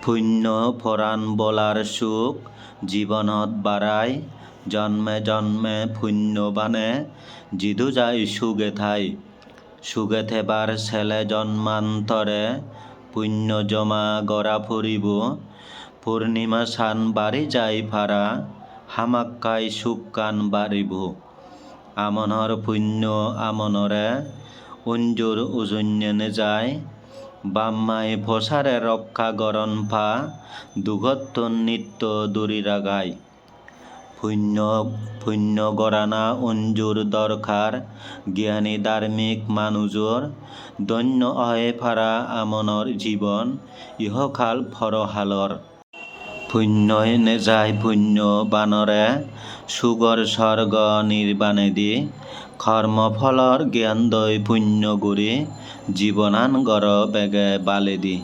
পুণ্য পৰাণ বলাৰ সুখ জীৱনত বাঢ়াই জন্মে জন্মে পুণ্যবানে জিদু যায় সুগে ঠাই সুগে থেবার ছেলে জন্মান্তরে পুণ্য জমা গড়া ফুরিব পূর্ণিমা সান বাড়ি যায় ফারা হামাক্কাই সুখ কান বাড়িব আমনৰ পুণ্য আমনৰে অঞ্জুৰ উজন্যনে যায় বাম্মাই ফসারে রক্ষা গরণ ফা দুগত্তন নিত্য দূরীরা গায় পুণ্য গরানা অঞ্জুর দরকার জ্ঞানী ধার্মিক মানুষর দন্য অহে ফারা আমনৰ জীবন ইহকাল পরহালর পুণ্যই নে যায় পুণ্য বানরে সুগর স্বর্গ নির্বাণে দি কর্মফলর জ্ঞান দয় পুণ্য গুরি জীবনান গর বেগে বালে দি।